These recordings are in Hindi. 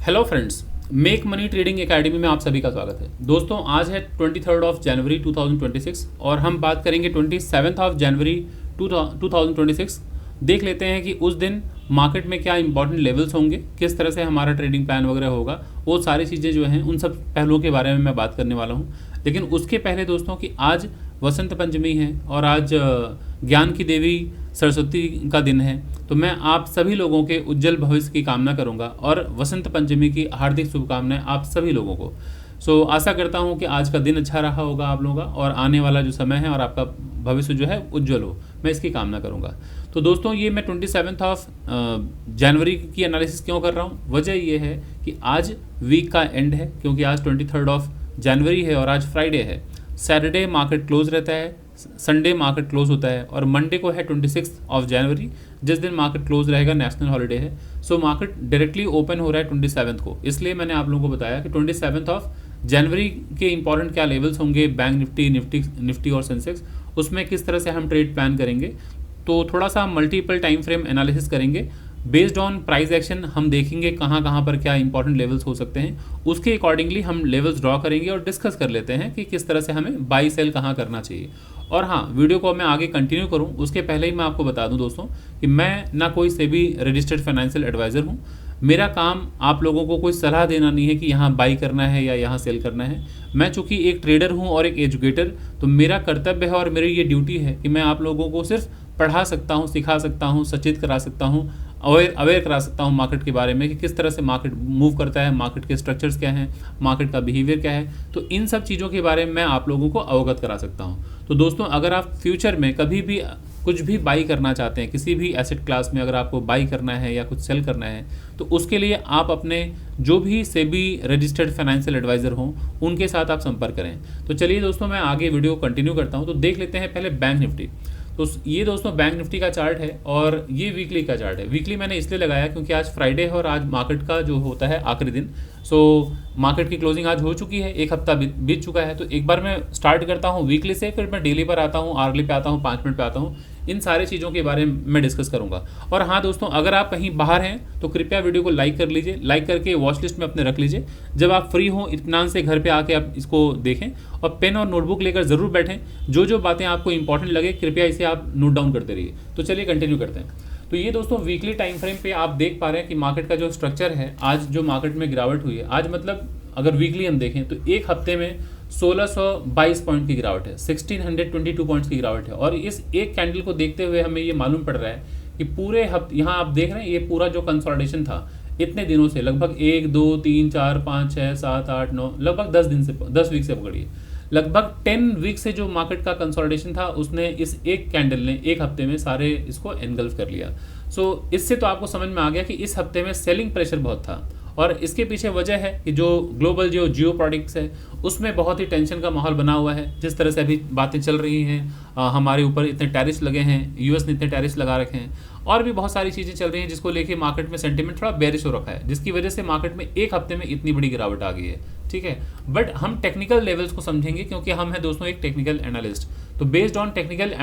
Hello friends, make money trading academy में आप सभी का स्वागत है। दोस्तों, आज है 23 जनवरी 2026 और हम बात करेंगे 27 जनवरी 2026। देख लेते हैं कि उस दिन मार्केट में क्या इंपॉर्टेंट लेवल्स होंगे, किस तरह से हमारा ट्रेडिंग प्लान वगैरह होगा, वो सारी चीज़ें जो हैं उन सब पहलुओं के बारे में मैं बात करने वाला हूँ। लेकिन उसके पहले दोस्तों कि आज वसंत पंचमी है और आज ज्ञान की देवी सरस्वती का दिन है, तो मैं आप सभी लोगों के उज्जवल भविष्य की कामना करूंगा और वसंत पंचमी की हार्दिक शुभकामनाएं आप सभी लोगों को। आशा करता हूं कि आज का दिन अच्छा रहा होगा आप लोगों का और आने वाला जो समय है और आपका भविष्य जो है उज्जवल हो, मैं इसकी कामना करूंगा। तो दोस्तों, ये मैं 27 जनवरी की एनालिसिस क्यों कर रहा हूँ, वजह ये है कि आज वीक का एंड है, क्योंकि आज 23 जनवरी है और आज फ्राइडे है। सैटरडे मार्केट क्लोज रहता है, संडे मार्केट क्लोज होता है और मंडे को है 26 जनवरी, जिस दिन मार्केट क्लोज रहेगा, नेशनल हॉलीडे है। मार्केट डायरेक्टली ओपन हो रहा है 27 को। इसलिए मैंने आप लोगों को बताया कि 27 जनवरी के इंपॉर्टेंट क्या लेवल्स होंगे, बैंक निफ्टी और सेंसेक्स, उसमें किस तरह से हम ट्रेड प्लान करेंगे। तो थोड़ा सा मल्टीपल टाइम फ्रेम एनालिसिस करेंगे, बेस्ड ऑन प्राइस एक्शन हम देखेंगे कहाँ पर क्या इंपॉर्टेंट लेवल्स हो सकते हैं, उसके अकॉर्डिंगली हम लेवल्स ड्रॉ करेंगे और डिस्कस कर लेते हैं कि किस तरह से हमें बाई सेल कहाँ करना चाहिए। और हाँ, वीडियो को मैं आगे कंटिन्यू करूँ उसके पहले ही मैं आपको बता दूं दोस्तों कि मैं ना कोई सेबी रजिस्टर्ड फाइनेंशियल एडवाइज़र हूँ। मेरा काम आप लोगों को कोई सलाह देना नहीं है कि यहाँ बाई करना है या यहाँ सेल करना है। मैं चूँकि एक ट्रेडर हूँ और एक एजुकेटर, तो मेरा कर्तव्य है और मेरी ये ड्यूटी है कि मैं आप लोगों को सिर्फ पढ़ा सकता हूँ, सिखा सकता हूँ, सचेत करा सकता हूँ, अवेयर करा सकता हूँ मार्केट के बारे में कि किस तरह से मार्केट मूव करता है, मार्केट के स्ट्रक्चर्स क्या हैं, मार्केट का बिहेवियर क्या है। तो इन सब चीज़ों के बारे में मैं आप लोगों को अवगत करा सकता हूँ। तो दोस्तों, अगर आप फ्यूचर में कभी भी कुछ भी बाई करना चाहते हैं, किसी भी एसेट क्लास में अगर आपको बाई करना है या कुछ सेल करना है, तो उसके लिए आप अपने जो भी सेबी रजिस्टर्ड फाइनेंशियल एडवाइज़र हों उनके साथ आप संपर्क करें। तो चलिए दोस्तों, मैं आगे वीडियो कंटिन्यू करता हूँ। तो देख लेते हैं पहले बैंक निफ्टी। तो ये दोस्तों बैंक निफ्टी का चार्ट है और ये वीकली का चार्ट है। वीकली मैंने इसलिए लगाया क्योंकि आज फ्राइडे है और आज मार्केट का जो होता है आखिरी दिन। मार्केट की क्लोजिंग आज हो चुकी है, एक हफ्ता बीत चुका है। तो एक बार मैं स्टार्ट करता हूँ वीकली से, फिर मैं डेली पर आता हूँ, आवर्ली पे आता हूँ, 5 मिनट पे आता हूँ। इन सारी चीज़ों के बारे में मैं डिस्कस करूंगा। और हाँ दोस्तों, अगर आप कहीं बाहर हैं तो कृपया वीडियो को लाइक कर लीजिए, लाइक करके वॉच लिस्ट में अपने रख लीजिए। जब आप फ्री हों इत्मीनान से घर पे आके आप इसको देखें और पेन और नोटबुक लेकर ज़रूर बैठें। जो बातें आपको इंपॉर्टेंट लगे कृपया इसे आप नोट डाउन करते रहिए। तो चलिए कंटिन्यू करते हैं। तो ये दोस्तों वीकली टाइम फ्रेम पे आप देख पा रहे हैं कि मार्केट का जो स्ट्रक्चर है, आज जो मार्केट में गिरावट हुई है, आज मतलब अगर वीकली हम देखें तो एक हफ्ते में 1622 पॉइंट की गिरावट है, 1622 पॉइंट्स की गिरावट है। और इस एक कैंडल को देखते हुए हमें ये मालूम पड़ रहा है कि पूरे हफ्ते, यहाँ आप देख रहे हैं, ये पूरा जो कंसोलिडेशन था इतने दिनों से, लगभग 1 2 3 4 5 6 7 8 9, लगभग 10 वीक से पकड़िए, लगभग 10 वीक से जो मार्केट का कंसोलिडेशन था उसने इस एक कैंडल ने एक हफ्ते में सारे इसको एनगल्फ कर लिया। इससे तो आपको समझ में आ गया कि इस हफ्ते में सेलिंग प्रेशर बहुत था। और इसके पीछे वजह है कि जो ग्लोबल जो जियो पॉलिटिक्स है उसमें बहुत ही टेंशन का माहौल बना हुआ है। जिस तरह से अभी बातें चल रही हैं, हमारे ऊपर इतने टैरिफ्स लगे हैं, यूएस ने इतने टैरिफ्स लगा रखे हैं और भी बहुत सारी चीज़ें चल रही हैं जिसको लेके मार्केट में सेंटीमेंट थोड़ा बेरिश हो रखा है, जिसकी वजह से मार्केट में एक हफ्ते में इतनी बड़ी गिरावट आ गई है। ठीक है, बट हम टेक्निकल लेवल्स को समझेंगे क्योंकि हम हैं दोस्तों एक टेक्निकल एनालिस्ट। तो बेस्ड ऑन टेक्निकल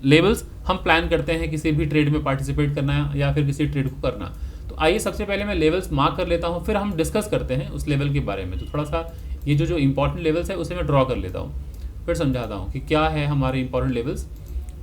लेवल्स हम प्लान करते हैं किसी भी ट्रेड में पार्टिसिपेट करना या फिर किसी ट्रेड को करना। तो आइए सबसे पहले मैं लेवल्स मार्क कर लेता हूँ, फिर हम डिस्कस करते हैं उस लेवल के बारे में। तो थोड़ा सा ये जो इंपॉर्टेंट लेवल्स है उसे मैं ड्रॉ कर लेता हूँ, फिर समझाता हूँ कि क्या है हमारे इंपॉर्टेंट लेवल्स।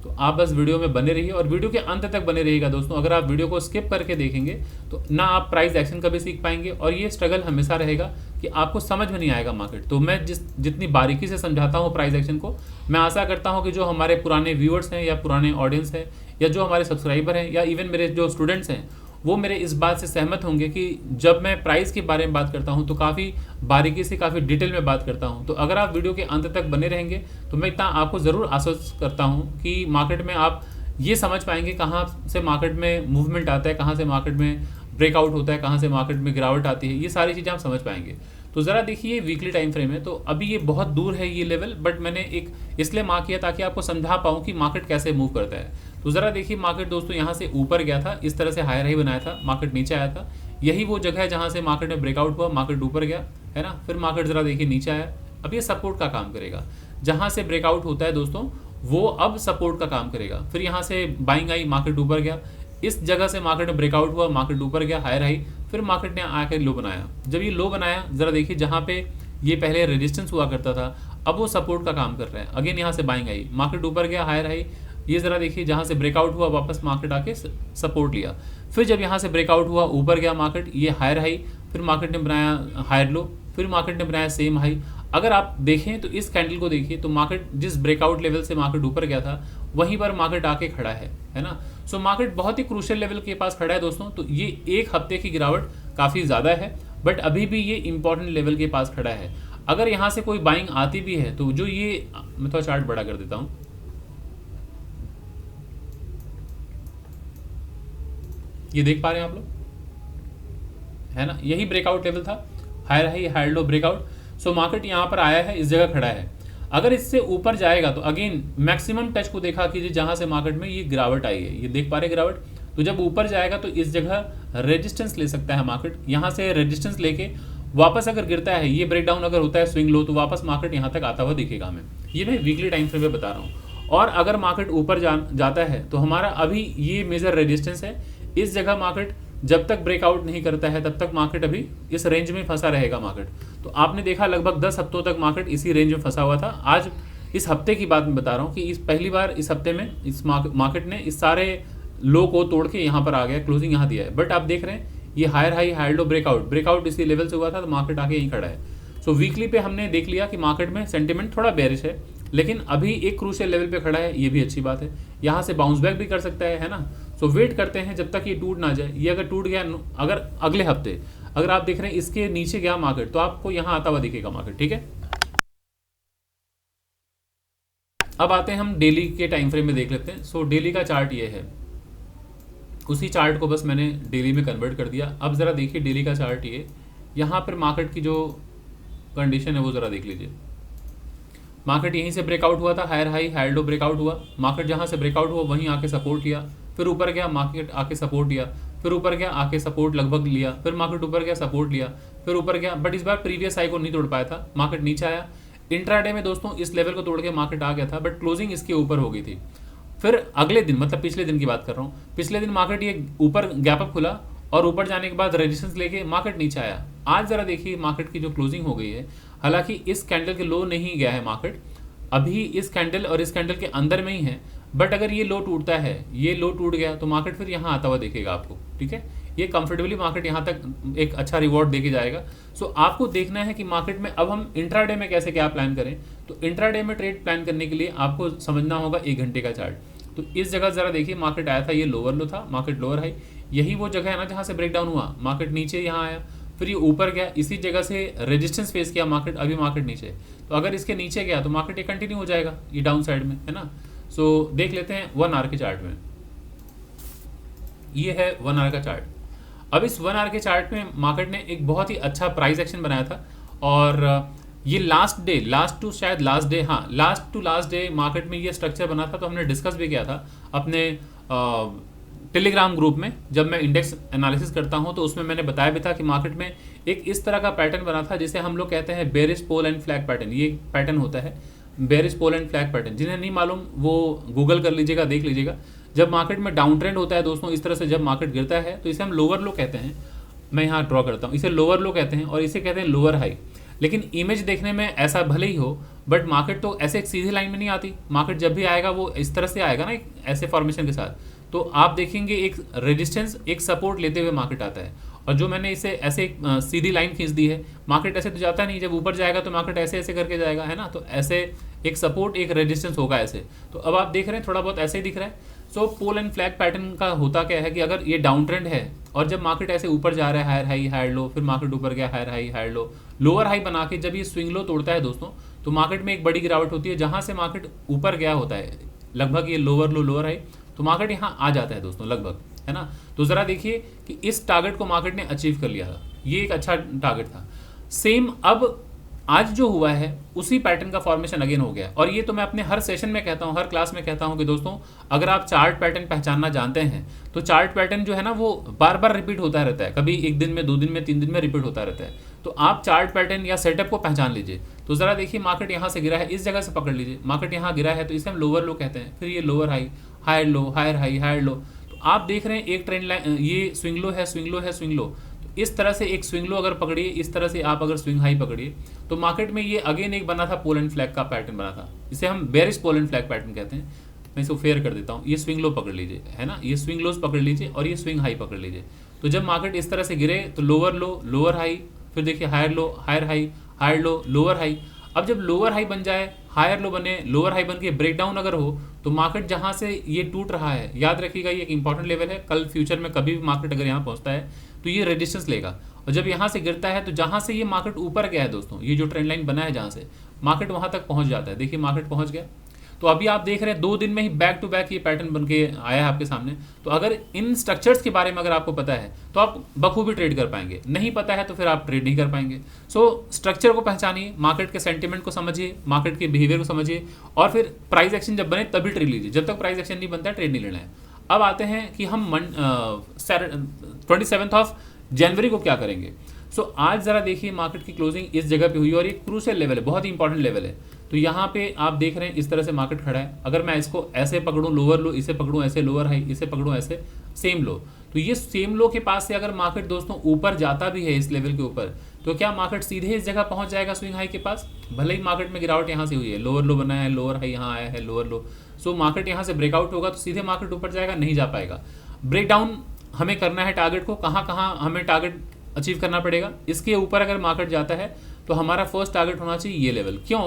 तो आप बस वीडियो में बने रहिए और वीडियो के अंत तक बने रहिएगा दोस्तों। अगर आप वीडियो को स्किप करके देखेंगे तो ना आप प्राइस एक्शन कभी सीख पाएंगे और ये स्ट्रगल हमेशा रहेगा कि आपको समझ में नहीं आएगा मार्केट। तो मैं जितनी बारीकी से समझाता हूँ प्राइस एक्शन को, मैं आशा करता हूँ कि जो हमारे पुराने व्यूअर्स हैं या पुराने ऑडियंस हैं या जो हमारे सब्सक्राइबर हैं या इवन मेरे जो स्टूडेंट्स हैं, वो मेरे इस बात से सहमत होंगे कि जब मैं प्राइस के बारे में बात करता हूं तो काफ़ी बारीकी से, काफ़ी डिटेल में बात करता हूं। तो अगर आप वीडियो के अंत तक बने रहेंगे तो मैं इतना आपको ज़रूर आश्वस्त करता हूं कि मार्केट में आप ये समझ पाएंगे कहाँ से मार्केट में मूवमेंट आता है, कहाँ से मार्केट में ब्रेकआउट होता है, कहाँ से मार्केट में गिरावट आती है, ये सारी चीज़ें आप समझ पाएंगे। तो ज़रा देखिए वीकली टाइम फ्रेम है, तो अभी ये बहुत दूर है ये लेवल, बट मैंने एक इसलिए मार्क किया ताकि आपको समझा पाऊँ कि मार्केट कैसे मूव करता है। तो ज़रा देखिए, मार्केट दोस्तों यहाँ से ऊपर गया था, इस तरह से हायर हाई बनाया था, मार्केट नीचे आया था, यही वो जगह है जहाँ से मार्केट में ब्रेकआउट हुआ, मार्केट ऊपर गया है ना, फिर मार्केट ज़रा देखिए नीचे आया। अब ये सपोर्ट का काम करेगा, जहाँ से ब्रेकआउट होता है दोस्तों वो अब सपोर्ट का काम करेगा। फिर यहाँ से बाइंग आई, मार्केट ऊपर गया, इस जगह से मार्केट में ब्रेकआउट हुआ, मार्केट ऊपर गया, हायर हाई, फिर मार्केट ने आकर लो बनाया। जब ये लो बनाया, ज़रा देखिए जहाँ पे ये पहले रेजिस्टेंस हुआ करता था, अब वो सपोर्ट का काम कर रहा है। अगेन यहाँ से बाइंग आई, मार्केट ऊपर गया, हायर हाई, ये ज़रा देखिए जहाँ से ब्रेकआउट हुआ वापस मार्केट आके सपोर्ट लिया। फिर जब यहाँ से ब्रेकआउट हुआ, ऊपर गया मार्केट, ये हायर हाई, फिर मार्केट ने बनाया हायर लो, फिर मार्केट ने बनाया सेम हाई। अगर आप देखें तो इस कैंडल को देखिए तो मार्केट जिस ब्रेकआउट लेवल से मार्केट ऊपर गया था वहीं पर मार्केट आके खड़ा है ना। सो मार्केट बहुत ही क्रूशियल लेवल के पास खड़ा है दोस्तों। तो ये एक हफ्ते की गिरावट काफ़ी ज़्यादा है, बट अभी भी ये इंपॉर्टेंट लेवल के पास खड़ा है। अगर यहाँ से कोई बाइंग आती भी है तो जो ये, मैं थोड़ा चार्ट बड़ा कर देता हूँ, ये देख पा रहे हैं आप लोग, है ना, यही ब्रेकआउट लेवल था, higher high higher low breakout. So market यहाँ पर आया है, इस जगह खड़ा है। अगर इससे ऊपर जाएगा तो अगेन मैक्सिमम टच को देखा कीजिए जहाँ से मार्केट में ये गिरावट आई है, ये देख पा रहे गिरावट। तो जब ऊपर जाएगा तो इस जगह रेजिस्टेंस ले सकता है मार्केट, यहाँ से रेजिस्टेंस लेके वापस अगर गिरता है, ये ब्रेकडाउन अगर होता है स्विंग लो, तो वापस मार्केट यहाँ तक आता हुआ दिखेगा हमें। ये मैं वीकली टाइम फ्रेम में बता रहा हूँ। और अगर मार्केट ऊपर जाता है तो हमारा अभी ये मेजर रेजिस्टेंस है, इस जगह मार्केट जब तक ब्रेकआउट नहीं करता है तब तक मार्केट अभी इस रेंज में फंसा रहेगा मार्केट। तो आपने देखा लगभग 10 हफ्तों तक मार्केट इसी रेंज में फंसा हुआ था। आज इस हफ्ते की बात मैं बता रहा हूँ कि इस पहली बार इस हफ्ते में इस मार्केट ने इस सारे लो को तोड़ के यहाँ पर आ गया, क्लोजिंग यहाँ दिया है। बट आप देख रहे हैं ये higher high higher low breakout इसी लेवल से हुआ था, तो मार्केट आके यहीं खड़ा है। सो वीकली पे हमने देख लिया कि मार्केट में सेंटिमेंट थोड़ा बेरिश है, लेकिन अभी एक क्रूशियल लेवल पे खड़ा है, ये भी अच्छी बात है। यहाँ से बाउंस बैक भी कर सकता है ना। सो वेट करते हैं जब तक ये टूट ना जाए। ये अगर टूट गया, अगर अगले हफ्ते अगर आप देख रहे हैं इसके नीचे गया मार्केट, तो आपको यहाँ आता हुआ दिखेगा मार्केट, ठीक है। अब आते हैं हम डेली के टाइम फ्रेम में देख लेते हैं। सो डेली का चार्ट ये है, उसी चार्ट को बस मैंने डेली में कन्वर्ट कर दिया। अब ज़रा देखिए डेली का चार्ट ये, यहाँ पर मार्केट की जो कंडीशन है वो ज़रा देख लीजिए। मार्केट यहीं से ब्रेकआउट हुआ था, higher high higher low breakout हुआ, मार्केट जहाँ से ब्रेकआउट हुआ वहीं आके सपोर्ट लिया, फिर ऊपर गया मार्केट आके सपोर्ट लिया, फिर ऊपर गया आके सपोर्ट लगभग लिया, फिर मार्केट ऊपर गया सपोर्ट लिया, फिर ऊपर गया। बट इस बार प्रीवियस हाई को नहीं तोड़ पाया था, मार्केट नीचे आया। इंट्राडे में दोस्तों इस लेवल को तोड़ के मार्केट आ गया था, बट क्लोजिंग इसके ऊपर हो गई थी। फिर अगले दिन, मतलब पिछले दिन की बात कर रहा हूँ, पिछले दिन मार्केट ये ऊपर गैप अप खुला और ऊपर जाने के बाद रेजिस्टेंस लेके मार्केट नीचे आया। आज ज़रा देखिए मार्केट की जो क्लोजिंग हो गई है, हालांकि इस कैंडल के लो नहीं गया है मार्केट, अभी इस कैंडल और इस कैंडल के अंदर में ही है। बट अगर ये लो टूटता है, ये लो टूट गया, तो मार्केट फिर यहाँ आता हुआ देखेगा आपको, ठीक है। ये कंफर्टेबली मार्केट यहाँ तक एक अच्छा रिवॉर्ड देके जाएगा। सो आपको देखना है कि मार्केट में अब हम इंट्राडे में कैसे क्या प्लान करें। तो इंट्राडे में ट्रेड प्लान करने के लिए आपको समझना होगा 1 घंटे का चार्ट। तो इस जगह ज़रा देखिए मार्केट आया था, ये लोअर लो था, मार्केट लोअर हाई, यही वो जगह है ना जहाँ से ब्रेकडाउन हुआ, मार्केट नीचे यहाँ आया, फिर ये ऊपर गया, इसी जगह से रेजिस्टेंस फेस किया मार्केट, अभी मार्केट नीचे। तो अगर इसके नीचे गया तो मार्केट ये कंटिन्यू हो जाएगा, ये डाउन साइड में, है ना। सो देख लेते हैं 1 आवर के चार्ट में। ये है 1 आवर का चार्ट। अब इस 1 आवर के चार्ट में मार्केट ने एक बहुत ही अच्छा प्राइस एक्शन बनाया था, और ये last to last day market में ये स्ट्रक्चर बना था। तो हमने डिस्कस भी किया था अपने टेलीग्राम ग्रुप में, जब मैं इंडेक्स एनालिसिस करता हूं तो उसमें मैंने बताया भी था कि मार्केट में एक इस तरह का पैटर्न बना था जिसे हम लोग कहते हैं bearish pole and flag pattern. ये पैटर्न होता है bearish pole and flag pattern. जिन्हें नहीं मालूम वो गूगल कर लीजिएगा, देख लीजिएगा। जब मार्केट में डाउन ट्रेंड होता है दोस्तों, इस तरह से जब मार्केट गिरता है तो इसे हम लोअर लो कहते हैं। मैं यहाँ ड्रॉ करता हूँ, इसे लोअर लो कहते हैं और इसे कहते हैं लोअर हाई। लेकिन इमेज देखने में ऐसा भले ही हो, बट मार्केट तो ऐसे एक सीधी लाइन में नहीं आती। मार्केट जब भी आएगा वो इस तरह से आएगा ना, एक ऐसे फॉर्मेशन के साथ। तो आप देखेंगे एक रेजिस्टेंस एक सपोर्ट लेते हुए मार्केट आता है, और जो मैंने इसे ऐसे एक सीधी लाइन खींच दी है। मार्केट ऐसे तो जाता नहीं, जब ऊपर जाएगा तो मार्केट ऐसे ऐसे करके जाएगा, है ना। तो ऐसे एक सपोर्ट एक रेजिस्टेंस होगा ऐसे। तो अब आप देख रहे हैं थोड़ा बहुत ऐसे ही दिख रहा है। सो पोल एंड फ्लैग पैटर्न का होता क्या है कि अगर ये डाउन ट्रेंड है और जब मार्केट ऐसे ऊपर जा रहा है, हायर हाई हायर लो, फिर मार्केट ऊपर गया, higher high higher low, lower high बना के जब ये स्विंग लो तोड़ता है दोस्तों, तो मार्केट में एक बड़ी गिरावट होती है। जहां से मार्केट ऊपर गया होता है लगभग ये लोअर लो लोअर हाई, तो मार्केट यहाँ आ जाता है दोस्तों लगभग, है ना। तो ज़रा देखिए कि इस टारगेट को मार्केट ने अचीव कर लिया था, ये एक अच्छा टारगेट था। सेम अब आज जो हुआ है उसी पैटर्न का फॉर्मेशन अगेन हो गया। और ये तो मैं अपने हर सेशन में कहता हूँ, हर क्लास में कहता हूँ कि दोस्तों अगर आप चार्ट पैटर्न पहचानना जानते हैं तो चार्ट पैटर्न जो है ना वो बार बार रिपीट होता रहता है। कभी 1 दिन में, 2 दिन में, 3 दिन में रिपीट होता रहता है। तो आप चार्ट पैटर्न या सेटअप को पहचान लीजिए। तो ज़रा देखिए मार्केट यहाँ से गिरा है, इस जगह से पकड़ लीजिए। मार्केट यहाँ गिरा है तो इसे हम लोअर लो कहते हैं, फिर ये lower high higher low, higher high higher low. तो आप देख रहे हैं एक ट्रेंड लाइन, ये स्विंग लो है, स्विंग लो है, स्विंग लो। तो इस तरह से एक स्विंग लो अगर पकड़िए, इस तरह से आप अगर स्विंग हाई पकड़िए तो मार्केट में ये अगेन एक बना था पोल एंड फ्लैग का पैटर्न बना था, इसे हम bearish pole and flag pattern कहते हैं। मैं इसको फेयर कर देता हूँ, ये स्विंग लो पकड़ लीजिए, है ना, ये स्विंग लोज पकड़ लीजिए और ये स्विंग हाई पकड़ लीजिए। तो जब मार्केट इस तरह से गिरे तो लोअर लो लोअर हाई, फिर देखिए higher low higher high, higher low lower high. अब जब लोअर हाई बन जाए, हायर लो बने, लोअर हाई बन के ब्रेकडाउन अगर हो तो मार्केट जहां से ये टूट रहा है, याद रखिएगा ये एक इंपॉर्टेंट लेवल है। कल फ्यूचर में कभी भी मार्केट अगर यहाँ पहुंचता है तो ये रेजिस्टेंस लेगा, और जब यहाँ से गिरता है तो जहां से ये मार्केट ऊपर गया है दोस्तों, ये जो ट्रेंड लाइन बना है जहां से मार्केट वहां तक पहुंच जाता है। देखिए मार्केट पहुंच गया, तो अभी आप देख रहे हैं 2 दिन में ही बैक टू बैक ये पैटर्न बन के आया है आपके सामने। तो अगर इन स्ट्रक्चर्स के बारे में अगर आपको पता है तो आप बखूबी ट्रेड कर पाएंगे, नहीं पता है तो फिर आप ट्रेड नहीं कर पाएंगे। सो स्ट्रक्चर को पहचानिए, मार्केट के सेंटिमेंट को समझिए, मार्केट के बिहेवियर को समझिए, और फिर प्राइस एक्शन जब बने तभी ट्रेड लीजिए। जब तक प्राइस एक्शन नहीं बनता ट्रेड नहीं लेना है। अब आते हैं कि हम 27 जनवरी को क्या करेंगे। सो आज जरा देखिए मार्केट की क्लोजिंग इस जगह पे हुई और ये क्रूशियल लेवल है, बहुत ही इंपॉर्टेंट लेवल है। तो यहाँ पे आप देख रहे हैं इस तरह से मार्केट खड़ा है। अगर मैं इसको ऐसे पकड़ूं लोअर लो, इसे पकड़ूं ऐसे लोअर हाई, इसे पकड़ूं ऐसे सेम लो, तो ये सेम लो के पास से अगर मार्केट दोस्तों ऊपर जाता भी है इस लेवल के ऊपर, तो क्या मार्केट सीधे इस जगह पहुंच जाएगा स्विंग हाई के पास। भले ही मार्केट में गिरावट यहाँ से हुई है, लोअर लो बनाया है, लोअर हाई यहाँ आया है, लोअर लो, सो मार्केट यहाँ से ब्रेकआउट होगा तो सीधे मार्केट ऊपर जाएगा, नहीं जा पाएगा। ब्रेकडाउन हमें करना है टारगेट को, कहाँ कहाँ हमें टारगेट अचीव करना पड़ेगा। इसके ऊपर अगर मार्केट जाता है तो हमारा फर्स्ट टारगेट होना चाहिए ये लेवल। क्यों?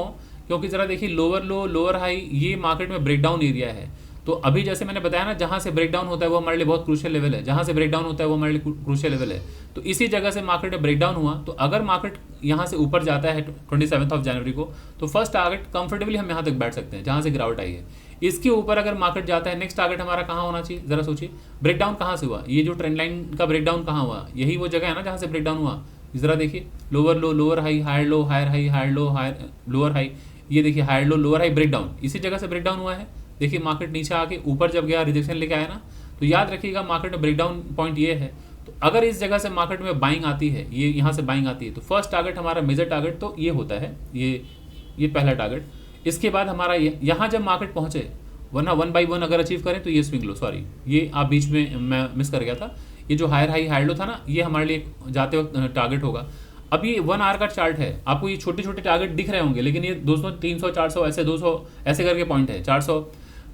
क्योंकि जरा देखिए लोअर लो लोअर हाई ये मार्केट में ब्रेकडाउन एरिया है। तो अभी जैसे मैंने बताया ना, जहां से ब्रेकडाउन होता है वो हमारे लिए बहुत क्रूशियल लेवल है, जहां से ब्रेकडाउन होता है वो हमारे लिए क्रूशियल लेवल है। तो इसी जगह से मार्केट में ब्रेकडाउन हुआ, तो अगर मार्केट यहां से ऊपर जाता है 27 जनवरी को, तो फर्स्ट टारगेट कंफर्टेबली हम यहां तक बैठ सकते हैं जहां से गिरावट आई है। इसके ऊपर अगर मार्केट जाता है, नेक्स्ट टारगेट हमारा कहाँ होना चाहिए, जरा सोचिए। ब्रेकडाउन कहाँ से हुआ, ये जो ट्रेंड लाइन का ब्रेकडाउन कहाँ हुआ, यही वो जगह है ना जहाँ से ब्रेकडाउन हुआ। जरा देखिए lower low lower high, higher low higher high, higher low higher lower high, ये देखिए higher low lower high breakdown, इसी जगह से ब्रेकडाउन हुआ है। देखिए मार्केट नीचे आके ऊपर जब गया रिजेक्शन लेके आया ना, तो याद रखिएगा मार्केट में ब्रेकडाउन पॉइंट ये है। तो अगर इस जगह से मार्केट में बाइंग आती है, ये यहाँ से बाइंग आती है, तो फर्स्ट टारगेट हमारा मेजर टारगेट तो ये होता है, ये पहला टारगेट। इसके बाद हमारा यहाँ जब मार्केट पहुँचे, वरना 1 by 1 अगर अचीव करें तो ये स्विंग लो, सॉरी ये आप बीच में मैं मिस कर गया था, ये जो हायर हाई हायर लो था ना, ये हमारे लिए जाते वक्त टारगेट होगा। अब ये 1 आवर का चार्ट है, आपको ये छोटे छोटे टारगेट दिख रहे होंगे, लेकिन ये 200 300 400 ऐसे 200 ऐसे करके पॉइंट है 400।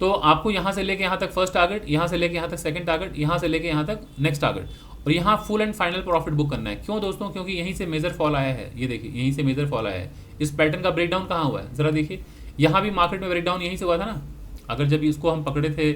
तो आपको यहाँ से लेके यहाँ तक फर्स्ट टारगेट, यहाँ से लेके यहाँ तक सेकंड टारगेट, यहाँ से लेके यहाँ तक नेक्स्ट टारगेट, और यहाँ full and final profit book करना है। क्यों दोस्तों? क्योंकि यहीं से मेजर फॉल आया है, ये देखिए यहीं से मेजर फॉल आया है। इस पैटर्न का ब्रेकडाउन कहाँ हुआ है, जरा देखिए। यहाँ भी मार्केट में ब्रेकडाउन यहीं से हुआ था ना, अगर जब इसको हम पकड़े थे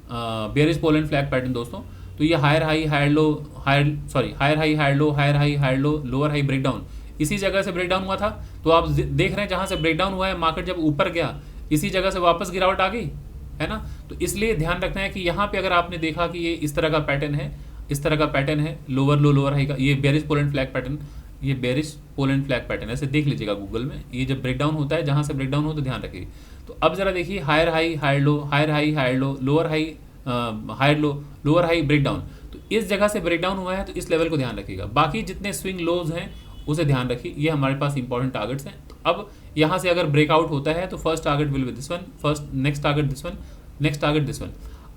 bearish pole and flag pattern दोस्तों, तो ये higher high higher low higher sorry higher high higher low higher high higher low lower high breakdown, इसी जगह से ब्रेकडाउन हुआ था। तो आप देख रहे हैं जहां से ब्रेकडाउन हुआ है, मार्केट जब ऊपर गया इसी जगह से वापस गिरावट आ गई है ना। तो इसलिए ध्यान रखना है कि यहाँ पे अगर आपने देखा कि ये इस तरह का पैटर्न है, इस तरह का पैटर्न है लोअर लो लोअर हाई का, ये bearish pole and flag pattern, ये bearish pole and flag pattern ऐसे देख लीजिएगा गूगल में। ये जब ब्रेकडाउन होता है, जहां से ब्रेकडाउन हो तो ध्यान रखिए। तो अब जरा देखिए higher high higher low higher high higher low lower high higher low lower high breakdown, तो इस जगह से ब्रेकडाउन हुआ है, तो इस लेवल को ध्यान रखिएगा। बाकी जितने स्विंग लोज हैं उसे ध्यान रखिए, ये हमारे पास इंपॉर्टेंट टारगेट्स हैं। तो अब यहाँ से अगर ब्रेकआउट होता है तो first target will be this one, first next target this one, next target this one.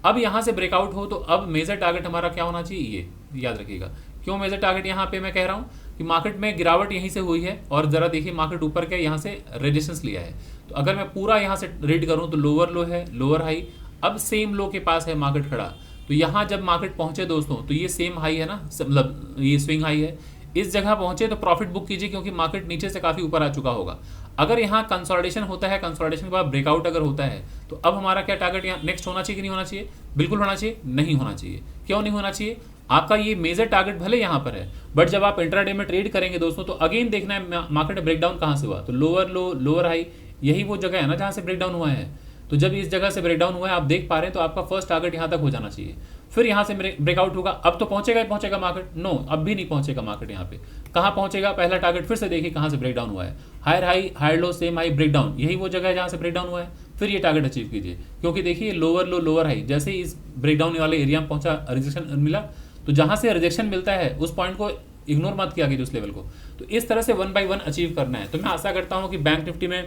अब यहाँ से ब्रेकआउट हो तो अब मेजर टारगेट हमारा क्या होना चाहिए, ये याद रखिएगा। क्यों मेजर टारगेट यहाँ पे मैं कह रहा हूँ कि मार्केट में गिरावट यहीं से हुई है, और जरा देखिए मार्केट ऊपर के यहाँ से रेजिस्टेंस लिया है। तो अगर मैं पूरा यहाँ से रीड करूँ तो लोअर लो है लोअर हाई, अब सेम लो के पास है मार्केट खड़ा। तो यहाँ जब मार्केट पहुंचे दोस्तों, तो ये सेम हाई है ना, मतलब ये स्विंग हाई है, इस जगह पहुंचे तो प्रॉफिट बुक कीजिए, क्योंकि मार्केट नीचे से काफी ऊपर आ चुका होगा। अगर यहाँ कंसोलिडेशन होता है, कंसोलिडेशन के बाद ब्रेकआउट अगर होता है, तो अब हमारा क्या टारगेट यहाँ नेक्स्ट होना चाहिए कि नहीं होना चाहिए? बिल्कुल होना चाहिए, नहीं होना चाहिए। क्यों नहीं होना चाहिए? आपका ये मेजर टारगेट भले यहाँ पर है, बट जब आप इंट्राडे में ट्रेड करेंगे दोस्तों, तो अगेन देखना है मार्केट ब्रेकडाउन कहाँ से हुआ। तो लोअर लो लोअर हाई, यही वो जगह है ना जहाँ से ब्रेकडाउन हुआ है। तो जब इस जगह से ब्रेकडाउन हुआ है, आप देख पा रहे हैं, तो आपका फर्स्ट टारगेट यहाँ तक हो जाना चाहिए। फिर यहाँ से ब्रेकआउट होगा, अब तो पहुंचेगा ही पहुंचेगा मार्केट, नो अब भी नहीं पहुंचेगा मार्केट। यहाँ पे कहाँ पहुंचेगा? पहला टारगेट फिर से देखिए कहाँ से ब्रेकडाउन हुआ है, higher high higher low same high breakdown, यही वो जगह है जहाँ से ब्रेकडाउन हुआ है। फिर ये टारगेट अचीव कीजिए, क्योंकि देखिए लोअर लो लोअर हाई, जैसे ही इस ब्रेकडाउन वाले एरिया में पहुंचा रिजेक्शन मिला, तो जहाँ से रिजेक्शन मिलता है उस पॉइंट को इग्नोर मत किया कीजिए, उस लेवल को। तो इस तरह से 1 by 1 अचीव करना है। तो मैं आशा करता हूँ कि बैंक निफ्टी में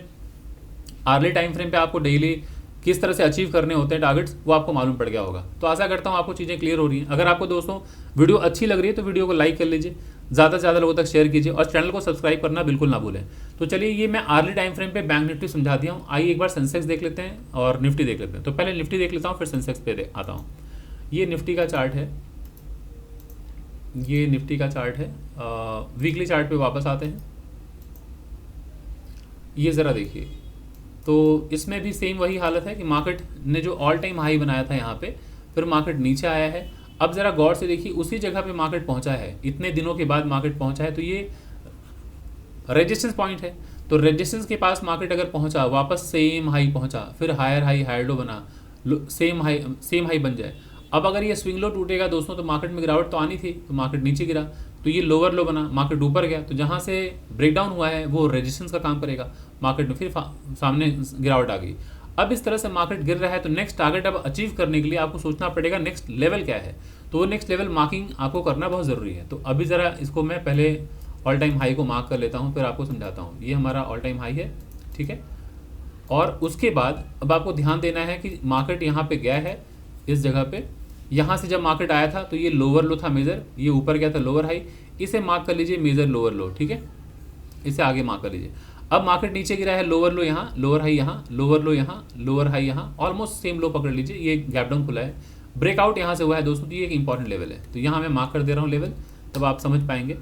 आर्ली टाइम फ्रेम पे आपको डेली किस तरह से अचीव करने होते हैं टारगेट्स, वो आपको मालूम पड़ गया होगा। तो आशा करता हूँ आपको चीज़ें क्लियर हो रही हैं। अगर आपको दोस्तों वीडियो अच्छी लग रही है तो वीडियो को लाइक कर लीजिए, ज़्यादा से ज़्यादा लोगों तक शेयर कीजिए और चैनल को सब्सक्राइब करना बिल्कुल ना भूलें। तो चलिए ये मैं आर्ली टाइम फ्रेम पे बैंक निफ्टी समझा दिया हूँ। आइए एक बार सेंसेक्स देख लेते हैं और निफ्टी देख लेते हैं। तो पहले निफ्टी देख लेता हूँ, फिर सेंसेक्स पे आता हूँ। ये निफ्टी का चार्ट है, ये निफ्टी का चार्ट है। वीकली चार्ट पे वापस आते हैं। ये ज़रा देखिए, तो इसमें भी सेम वही हालत है कि मार्केट ने जो ऑल टाइम हाई बनाया था यहाँ पे, फिर मार्केट नीचे आया है। अब ज़रा गौर से देखिए, उसी जगह पे मार्केट पहुँचा है, इतने दिनों के बाद मार्केट पहुँचा है। तो ये रेजिस्टेंस पॉइंट है। तो रेजिस्टेंस के पास मार्केट अगर पहुँचा, वापस सेम हाई पहुँचा, फिर हायर हाई हायर लो बना, सेम हाई बन जाए। अब अगर ये स्विंग लो टूटेगा दोस्तों, तो मार्केट में गिरावट तो आनी थी, तो मार्केट नीचे गिरा, तो ये लोअर लो बना, मार्केट ऊपर गया, तो जहाँ से ब्रेकडाउन हुआ है वो रेजिस्टेंस का काम करेगा, मार्केट में फिर सामने गिरावट आ गई। अब इस तरह से मार्केट गिर रहा है, तो नेक्स्ट टारगेट अब अचीव करने के लिए आपको सोचना पड़ेगा नेक्स्ट लेवल क्या है। तो वो नेक्स्ट लेवल मार्किंग आपको करना बहुत ज़रूरी है। तो अभी ज़रा इसको मैं पहले ऑल टाइम हाई को मार्क कर लेता हूँ, फिर आपको समझाता हूँ। ये हमारा ऑल टाइम हाई है, ठीक है। और उसके बाद अब आपको ध्यान देना है कि मार्केट यहाँ पे गया है, इस जगह पे, यहाँ से जब मार्केट आया था तो ये लोअर लो था मेजर, ये ऊपर गया था लोअर हाई, इसे मार्क कर लीजिए मेजर लोअर लो, ठीक है। इसे आगे मार्क कर लीजिए। अब मार्केट नीचे गिरा है, लोअर लो यहाँ, लोअर हाई यहाँ, लोअर लो यहाँ, लोअर हाई यहाँ, ऑलमोस्ट सेम लो पकड़ लीजिए। ये गैप डाउन खुला है, ब्रेकआउट यहाँ से हुआ है दोस्तों, तो ये एक इंपॉर्टेंट लेवल है। तो यहाँ मैं मार्क कर दे रहा हूँ लेवल, तब आप समझ पाएंगे।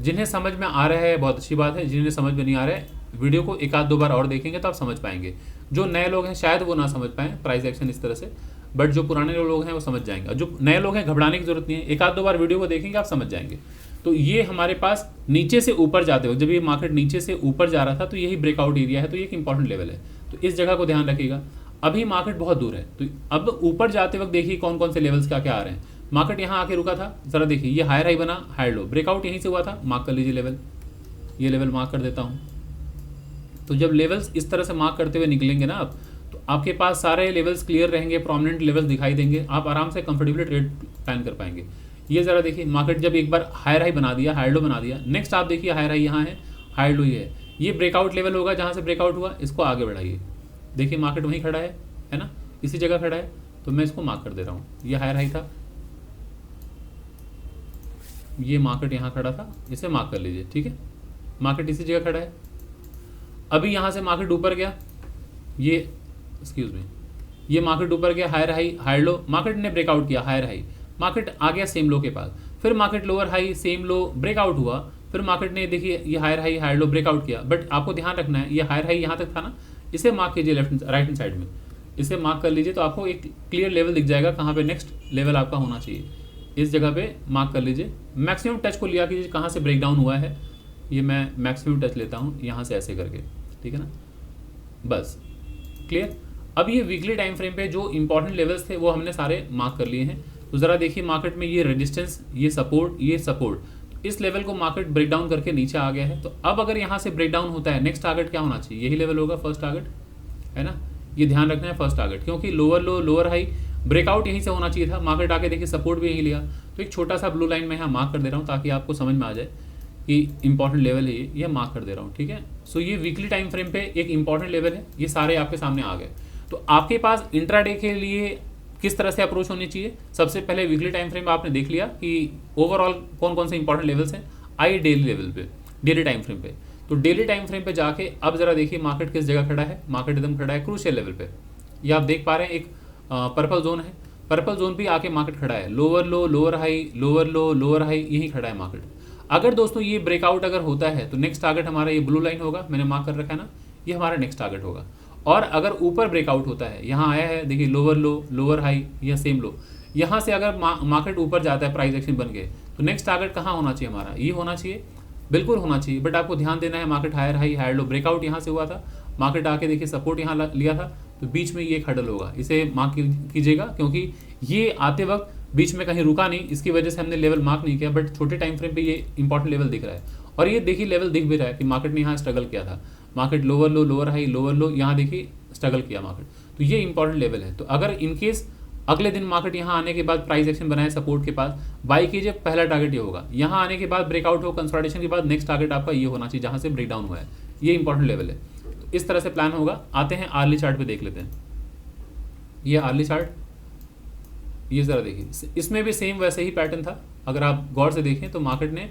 जिन्हें समझ में आ रहा है बहुत अच्छी बात है, जिन्हें समझ में नहीं आ रहा है वीडियो को एक आध दो बार और देखेंगे तो आप समझ पाएंगे। जो नए लोग हैं शायद वो ना समझ पाएँ प्राइस एक्शन इस तरह से, बट जो पुराने लोग हैं वो समझ जाएंगे। और जो नए लोग हैं घबराने की जरूरत नहीं है, एक आध दो बार वीडियो को देखेंगे आप समझ जाएंगे। तो ये हमारे पास नीचे से ऊपर जाते वक्त, जब ये मार्केट नीचे से ऊपर जा रहा था, तो यही ब्रेकआउट एरिया है, तो ये एक इंपॉर्टेंट लेवल है। तो इस जगह को ध्यान रखिएगा। अभी मार्केट बहुत दूर है, तो अब ऊपर जाते वक्त देखिए कौन कौन से लेवल्स क्या क्या आ रहे हैं। मार्केट यहाँ आके रुका था, जरा देखिए ये हायर हाई बना, हायर लो, ब्रेकआउट यहीं से हुआ था, मार्क कर लीजिए लेवल। ये लेवल मार्क कर देता हूँ। तो जब लेवल्स इस तरह से मार्क करते हुए निकलेंगे ना आप, तो आपके पास सारे लेवल्स क्लियर रहेंगे, प्रोमिनेंट लेवल्स दिखाई देंगे, आप आराम से कंफर्टेबली ट्रेड प्लान कर पाएंगे। ये ज़रा देखिए, मार्केट जब एक बार हायर हाई बना दिया, हायर लो बना दिया, नेक्स्ट आप देखिए हायर हाई यहाँ है, हायर लो ये है, ये ब्रेकआउट लेवल होगा, जहाँ से ब्रेकआउट हुआ इसको आगे बढ़ाइए। देखिए मार्केट वहीं खड़ा है ना, इसी जगह खड़ा है, तो मैं इसको मार्क कर दे रहा हूँ। ये हायर हाई था, ये मार्केट यहाँ खड़ा था, इसे मार्क कर लीजिए, ठीक है। मार्केट इसी जगह खड़ा है। अभी यहाँ से मार्केट ऊपर गया, ये एक्सक्यूज मी, ये मार्केट ऊपर गया, higher high higher low, market ने ब्रेकआउट किया, हायर हाई, मार्केट आ गया सेम लो के पास, फिर market lower high same low breakout हुआ, फिर मार्केट ने देखिए ये higher high higher low breakout किया। बट आपको ध्यान रखना है, ये हायर हाई यहाँ तक था ना, इसे मार्क कीजिए लेफ्ट राइट हैंड साइड में, इसे मार्क कर लीजिए, तो आपको एक क्लियर लेवल दिख जाएगा कहाँ पे नेक्स्ट लेवल आपका होना चाहिए। इस जगह पे मार्क कर लीजिए, मैक्सिमम टच को लिया कीजिए कहाँ से ब्रेकडाउन हुआ है। ये मैं मैक्सिमम टच लेता हूँ यहाँ से ऐसे करके, ठीक है ना, बस क्लियर। अब ये वीकली टाइम फ्रेम पे जो इंपॉर्टेंट लेवल्स थे वो हमने सारे मार्क कर लिए हैं। तो ज़रा देखिए मार्केट में ये रेजिस्टेंस, ये सपोर्ट, इस लेवल को मार्केट ब्रेकडाउन करके नीचे आ गया है। तो अब अगर यहाँ से ब्रेकडाउन होता है, नेक्स्ट टारगेट क्या होना चाहिए, यही लेवल होगा फर्स्ट टारगेट, है ना। ये ध्यान रखना है फर्स्ट टारगेट, क्योंकि lower low lower high breakout यहीं से होना चाहिए था, मार्केट आके देखिए सपोर्ट भी यहीं लिया। तो एक छोटा सा ब्लू लाइन में यहाँ मार्क कर दे रहा हूँ ताकि आपको समझ में आ जाए कि इंपॉर्टेंट लेवल है ये मार्क कर दे रहा हूँ, ठीक है। सो ये वीकली टाइम फ्रेम पे एक इंपॉर्टेंट लेवल है, ये सारे आपके सामने आ गए। तो आपके पास इंट्राडे के लिए किस तरह से अप्रोच होनी चाहिए, सबसे पहले वीकली टाइम फ्रेम आपने देख लिया कि ओवरऑल कौन कौन से इंपॉर्टेंट लेवल्स हैं। आइए डेली लेवल पे, डेली टाइम फ्रेम पे। तो डेली टाइम फ्रेम पे जाके अब जरा देखिए मार्केट किस जगह खड़ा है, मार्केट एकदम खड़ा है क्रूशियल लेवल पे। ये आप देख पा रहे हैं, एक पर्पल जोन है, पर्पल जोन भी आके मार्केट खड़ा है, lower low lower high, lower low lower high, यही खड़ा है मार्केट। अगर दोस्तों ये ब्रेकआउट अगर होता है तो नेक्स्ट टारगेट हमारा ये ब्लू लाइन होगा, मैंने मार्क कर रखा है ना, ये हमारा नेक्स्ट टारगेट होगा। और अगर ऊपर ब्रेकआउट होता है, यहाँ आया है देखिए लोअर लो लोअर हाई या सेम लो, यहाँ से अगर मार्केट ऊपर जाता है प्राइस एक्शन बन के, तो नेक्स्ट टारगेट कहाँ होना चाहिए हमारा, ये होना चाहिए, बिल्कुल होना चाहिए। बट आपको ध्यान देना है, market higher high higher low, breakout यहाँ से हुआ था, मार्केट आके देखिए सपोर्ट यहाँ लिया था, तो बीच में ये हडल होगा, इसे मार्क कीजिएगा, क्योंकि ये आते वक्त बीच में कहीं रुका नहीं, इसकी वजह से हमने लेवल मार्क नहीं किया। बट छोटे टाइम फ्रेम पे ये इंपॉर्टेंट लेवल दिख रहा है, और ये देखिए लेवल दिख भी रहा है कि मार्केट ने यहाँ स्ट्रगल किया था, market lower low lower high lower लो, यहाँ देखिए स्ट्रगल किया मार्केट, तो ये इंपॉर्टेंट लेवल है। तो अगर इनकेस अगले दिन मार्केट यहाँ आने के बाद प्राइस एक्शन बनाए सपोर्ट के पास, बाई कीजिए, पहला टारगेट ये होगा। यहाँ आने के बाद ब्रेकआउट हो कंसोलिडेशन के बाद नेक्स्ट टारगेट आपका ये होना चाहिए जहाँ से ब्रेकडाउन हुआ है, ये इंपॉर्टेंट लेवल है। तो इस तरह से प्लान होगा। आते हैं आर्ली चार्ट पे देख लेते हैं। ये आर्ली चार्ट, ये ज़रा देखिए, इसमें भी सेम वैसे ही पैटर्न था। अगर आप गौर से देखें तो मार्केट ने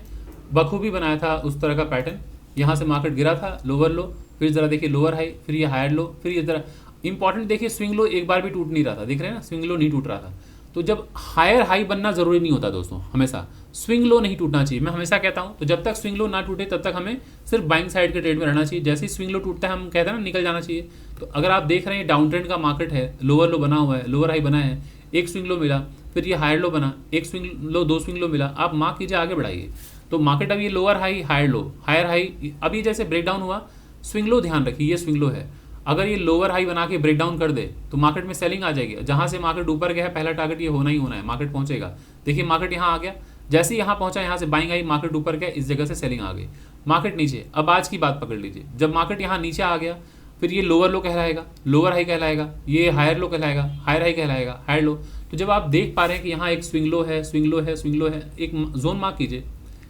बखूबी बनाया था उस तरह का पैटर्न। यहाँ से मार्केट गिरा था, लोअर लो, फिर ज़रा देखिए लोअर हाई, फिर ये हायर लो, फिर ये ज़रा इंपॉर्टेंट देखिए स्विंग लो एक बार भी टूट नहीं रहा था, देख रहे हैं ना, स्विंग लो नहीं टूट रहा था। तो जब हायर हाई बनना ज़रूरी नहीं होता दोस्तों, हमेशा स्विंग लो नहीं टूटना चाहिए। मैं हमेशा कहता हूँ, तो जब तक स्विंग लो ना टूटे तब तक हमें सिर्फ बाइंग साइड के ट्रेड में रहना चाहिए। जैसे ही स्विंग लो टूटता है हम कहते हैं ना निकल जाना चाहिए। तो अगर आप देख रहे हैं डाउन ट्रेंड का मार्केट है, लोअर लो बना हुआ है, लोअर हाई बना है, एक स्विंग लो मिला, फिर ये हायर लो बना, एक स्विंग लो, दो स्विंग लो मिला, आप मार्क कीजिए, आगे बढ़ाइए। तो मार्केट अब ये lower high, higher low, higher high, अभी जैसे ब्रेकडाउन हुआ, स्विंग लो ध्यान रखिए, ये स्विंग लो है। अगर ये लोअर हाई बना के ब्रेक डाउन कर दे तो मार्केट में सेलिंग आ जाएगी। जहां से मार्केट ऊपर गया है पहला टारगेट ये होना ही होना है, मार्केट पहुंचेगा। देखिए मार्केट यहाँ आ गया, जैसे ही यहाँ पहुंचा यहाँ से बाइंग आई, मार्केट ऊपर गया, इस जगह से सेलिंग आ गई। मार्केट नीचे, अब आज की बात पकड़ लीजिए, जब मार्केट यहाँ नीचे आ गया फिर ये लोअर लो कहलाएगा, लोअर हाई कहलाएगा, ये हायर लो कहलाएगा, हायर हाई कहलाएगा, हायर लो। तो जब आप देख पा रहे हैं कि यहाँ एक स्विंग लो है, स्विंग लो है, स्विंग लो है, एक जोन मार्क कीजिए,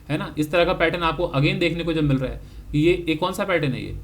है ना। इस तरह का पैटर्न आपको अगेन देखने को जब मिल रहा है, ये कौन सा पैटर्न है, ये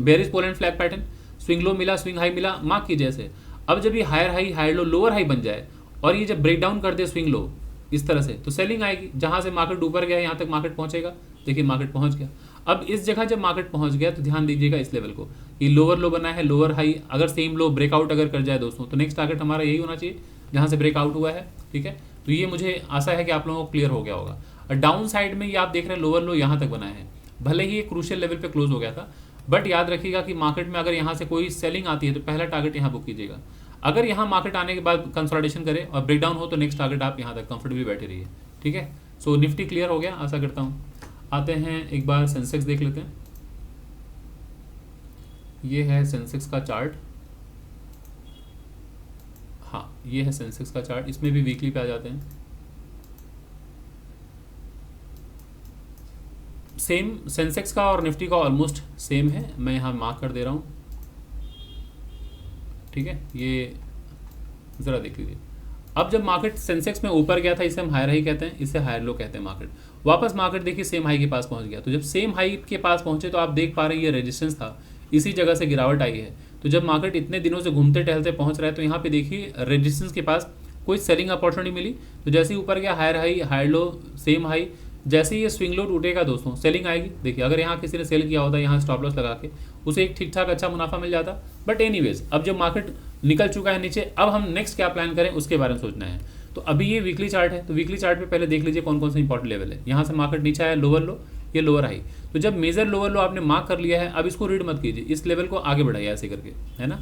bearish pole and flag pattern. Swing low मिला, स्विंग हाई मिला, मार्क कीजिए ऐसे। अब जब ये higher high, higher low, lower high बन जाए और ये जब ब्रेक डाउन कर दे स्विंग लो इस तरह से, तो सेलिंग आएगी। जहां से मार्केट ऊपर गया यहाँ तक मार्केट पहुंचेगा, देखिए मार्केट पहुंच गया। अब इस जगह जब मार्केट पहुंच गया तो ध्यान दीजिएगा इस लेवल को, ये लोअर लो बना है, लोअर हाई, अगर सेम लो ब्रेकआउट अगर कर जाए दोस्तों तो नेक्स्ट टारगेट हमारा यही होना चाहिए जहां से ब्रेकआउट हुआ है, ठीक है। तो ये मुझे आशा है कि आप लोगों को क्लियर हो गया होगा। और डाउन साइड में ये आप देख रहे हैं लोअर लो यहाँ तक बना है, भले ही ये क्रूशियल लेवल पे क्लोज हो गया था, बट याद रखिएगा कि मार्केट में अगर यहाँ से कोई सेलिंग आती है तो पहला टारगेट यहाँ बुक कीजिएगा। अगर यहाँ मार्केट आने के बाद कंसोलिडेशन करे और ब्रेकडाउन हो तो नेक्स्ट टारगेट आप यहाँ तक कंफर्टेबली बैठे रहिए, ठीक है। सो निफ्टी क्लियर हो गया आशा करता हूँ। आते हैं एक बार सेंसेक्स देख लेते हैं। ये है सेंसेक्स का चार्ट, हाँ ये है सेंसेक्स का चार्ट, इसमें भी वीकली पे आ जाते हैं। सेम सेंसेक्स का और निफ्टी का ऑलमोस्ट सेम है, मैं यहाँ मार्क कर दे रहा हूँ, ठीक है। ये ज़रा देख लीजिए, अब जब मार्केट सेंसेक्स में ऊपर गया था इसे हम हायर हाई कहते हैं, इसे हायर लो कहते हैं। मार्केट वापस मार्केट देखिए सेम हाई के पास पहुंच गया, तो जब सेम हाई के पास पहुंचे तो आप देख पा रहे हैं ये रेजिस्टेंस था, इसी जगह से गिरावट आई है। तो जब मार्केट इतने दिनों से घूमते टहलते पहुंच रहा है तो यहाँ पे देखिए रेजिस्टेंस के पास कोई सेलिंग अपॉर्चुनिटी मिली, तो जैसे ही ऊपर गया higher high, higher low, same high, जैसे ही ये स्विंग लो टूटेगा दोस्तों सेलिंग आएगी। देखिए अगर यहाँ किसी ने सेल किया होता यहाँ स्टॉप लॉस लगा के, उसे एक ठीक ठाक अच्छा मुनाफा मिल जाता। बट एनीवेज अब जब मार्केट निकल चुका है नीचे, अब हम नेक्स्ट क्या प्लान करें उसके बारे में सोचना है। तो अभी ये वीकली चार्ट है, तो वीकली चार्ट पे पहले देख लीजिए कौन कौन सा इंपॉर्टेंट लेवल है। यहाँ से मार्केट नीचे आया, लोअर लो, ये लोअर हाई, तो जब मेजर लोअर लो आपने मार्क कर लिया है अब इसको रीड मत कीजिए, इस लेवल को आगे बढ़ाइए ऐसे करके, है ना।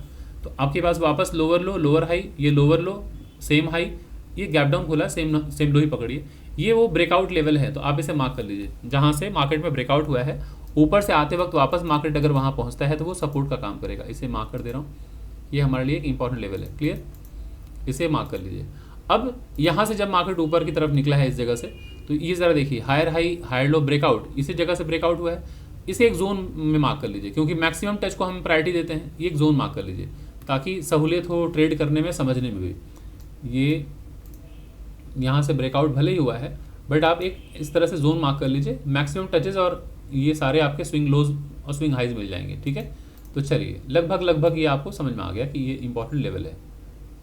तो आपके पास वापस लोअर लो, लोअर हाई, ये लोअर लो, सेम हाई, ये गैप डाउन खोला, सेम लो ही पकड़िए, ये वो ब्रेकआउट लेवल है। तो आप इसे मार्क कर लीजिए, जहाँ से मार्केट में ब्रेकआउट हुआ है ऊपर से आते वक्त वापस मार्केट अगर वहाँ पहुँचता है तो वो सपोर्ट का काम करेगा। इसे मार्क कर दे रहा हूँ, ये हमारे लिए एक इंपॉर्टेंट लेवल है, क्लियर, इसे मार्क कर लीजिए। अब यहाँ से जब मार्केट ऊपर की तरफ निकला है इस जगह से, तो ये ज़रा देखिए higher high, higher low, breakout, इसी जगह से ब्रेकआउट हुआ है, इसे एक जोन में मार्क कर लीजिए, क्योंकि मैक्सिमम टच को हम प्रायोरिटी देते हैं। ये एक जोन मार्क कर लीजिए ताकि सहूलियत हो ट्रेड करने में, समझने में भी। ये यहाँ से ब्रेकआउट भले ही हुआ है बट आप एक इस तरह से जोन मार्क कर लीजिए, मैक्सिमम टचेज और ये सारे आपके स्विंग लोज और स्विंग हाइज मिल जाएंगे, ठीक है। तो चलिए लगभग ये आपको समझ में आ गया कि ये इंपॉर्टेंट लेवल है,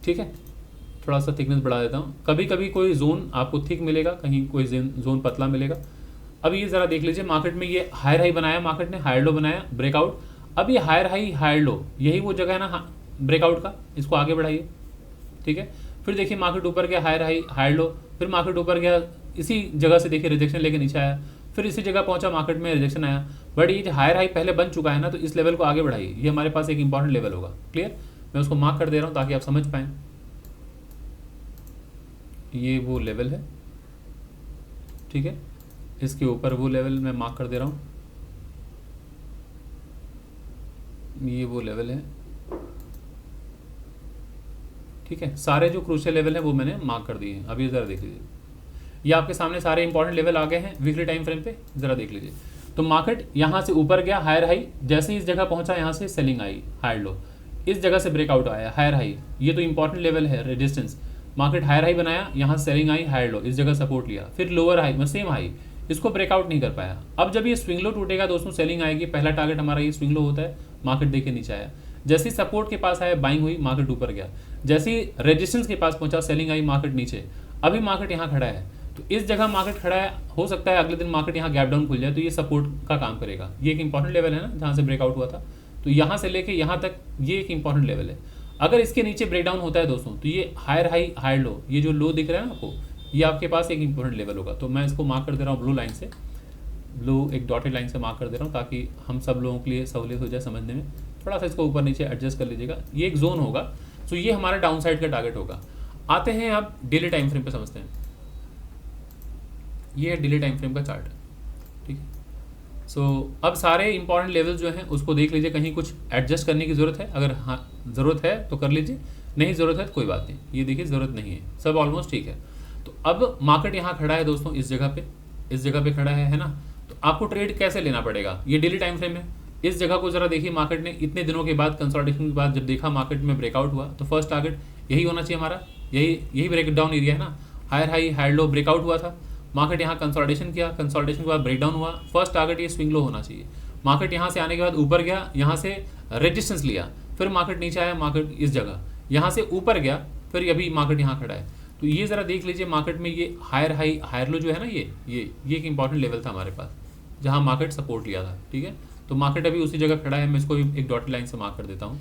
ठीक है। थोड़ा सा थिकनेस बढ़ा देता हूँ, कभी कभी कोई जोन आपको थिक मिलेगा, कहीं कोई जोन पतला मिलेगा। अब ये ज़रा देख लीजिए, मार्केट में ये हायर हाई बनाया, मार्केट ने हायर लो बनाया, ब्रेकआउट। अब ये हायर हाई, हायर लो, यही वो जगह है ना ब्रेकआउट का, इसको आगे बढ़ाइए, ठीक है। फिर देखिए मार्केट ऊपर गया, हायर हाई, हायर लो, फिर मार्केट ऊपर गया, इसी जगह से देखिए रिजेक्शन लेके नीचे आया, फिर इसी जगह पहुंचा, मार्केट में रिजेक्शन आया। बट ये जो हायर हाई पहले बन चुका है ना, तो इस लेवल को आगे बढ़ाइए, ये हमारे पास एक इंपॉर्टेंट लेवल होगा, क्लियर। मैं उसको मार्क कर दे रहा हूँ ताकि आप समझ पाएँ, ये वो लेवल है, ठीक है। इसके ऊपर वो लेवल मैं मार्क कर दे रहा हूँ, ये वो लेवल है, ठीक है। सारे जो क्रूशियल लेवल है वो मैंने मार्क कर दिए हैं। अभी ज़रा देख लीजिए, ये आपके सामने सारे इंपॉर्टेंट लेवल आ गए हैं वीकली टाइम फ्रेम पे, ज़रा देख लीजिए। तो मार्केट यहाँ से ऊपर गया, हायर हाई, जैसे ही इस जगह पहुँचा यहाँ से सेलिंग आई, हायर लो, इस जगह से ब्रेकआउट आया, हायर हाई, ये तो इंपॉर्टेंट लेवल है रेजिस्टेंस। मार्केट हायर हाई बनाया, यहाँ सेलिंग आई, हायर लो, इस जगह सपोर्ट लिया, फिर लोअर हाई में सेम हाई, इसको ब्रेकआउट नहीं कर पाया। अब जब ये स्विंग लो टूटेगा दोस्तों सेलिंग आएगी, पहला टारगेट हमारा ये स्विंग लो होता है, मार्केट देखे नीचे आया, जैसे ही सपोर्ट के पास आया बाइंग हुई, मार्केट ऊपर गया। जैसे ही रेजिस्टेंस के पास पहुंचा सेलिंग आई, मार्केट नीचे, अभी मार्केट यहाँ खड़ा है, तो इस जगह मार्केट खड़ा है, हो सकता है अगले दिन मार्केट यहाँ गैप डाउन खुल जाए, तो ये सपोर्ट का काम करेगा। ये एक इंपॉर्टेंट लेवल है ना जहाँ से ब्रेकआउट हुआ था, तो यहाँ से लेके यहाँ तक ये एक इंपॉर्टेंट लेवल है। अगर इसके नीचे ब्रेकडाउन होता है दोस्तों, तो ये हायर हाई हायर लो, ये जो लो दिख रहा है ना आपको, ये आपके पास एक इंपॉर्टेंट लेवल होगा। तो मैं इसको मार्क कर दे रहा हूँ ब्लू लाइन से, ब्लू एक डॉटेड लाइन से मार्क कर दे रहा हूँ, ताकि हम सब लोगों के लिए सहूलियत हो जाए समझने में। थोड़ा सा इसको ऊपर नीचे एडजस्ट कर लीजिएगा, ये एक जोन होगा। तो ये हमारा डाउन साइड का टारगेट होगा। आते हैं आप डेली टाइम फ्रेम पे समझते हैं। ये है डेली टाइम फ्रेम का चार्ट, ठीक है। सो अब सारे इंपॉर्टेंट लेवल जो हैं उसको देख लीजिए, कहीं कुछ एडजस्ट करने की ज़रूरत है, अगर हाँ ज़रूरत है तो कर लीजिए, नहीं ज़रूरत है तो कोई बात नहीं। ये देखिए ज़रूरत नहीं है, सब ऑलमोस्ट ठीक है। तो अब मार्केट यहाँ खड़ा है दोस्तों, इस जगह पे खड़ा है ना। तो आपको ट्रेड कैसे लेना पड़ेगा, ये डेली टाइम फ्रेम है। इस जगह को ज़रा देखिए, मार्केट ने इतने दिनों के बाद कंसोलिडेशन के बाद जब देखा मार्केट में ब्रेकआउट हुआ, तो फर्स्ट टारगेट यही होना चाहिए हमारा, यही ब्रेक डाउन एरिया है ना। Higher high higher low breakout हुआ था, मार्केट यहाँ कंसोलिडेशन किया, कंसोलिडेशन के बाद ब्रेकडाउन हुआ, फर्स्ट टारगेट ये स्विंग लो होना चाहिए। मार्केट यहाँ से आने के बाद ऊपर गया, यहाँ से रेजिस्टेंस लिया, फिर मार्केट नीचे आया, मार्केट इस जगह यहाँ से ऊपर गया, फिर अभी मार्केट यहाँ खड़ा है। तो ये ज़रा देख लीजिए, मार्केट में ये हायर हाई हायर लो जो है ना, ये एक इंपॉर्टेंट लेवल था हमारे पास, जहाँ मार्केट सपोर्ट लिया था, ठीक है। तो मार्केट अभी उसी जगह खड़ा है, मैं इसको एक डॉटेड लाइन से मार्क कर देता हूँ,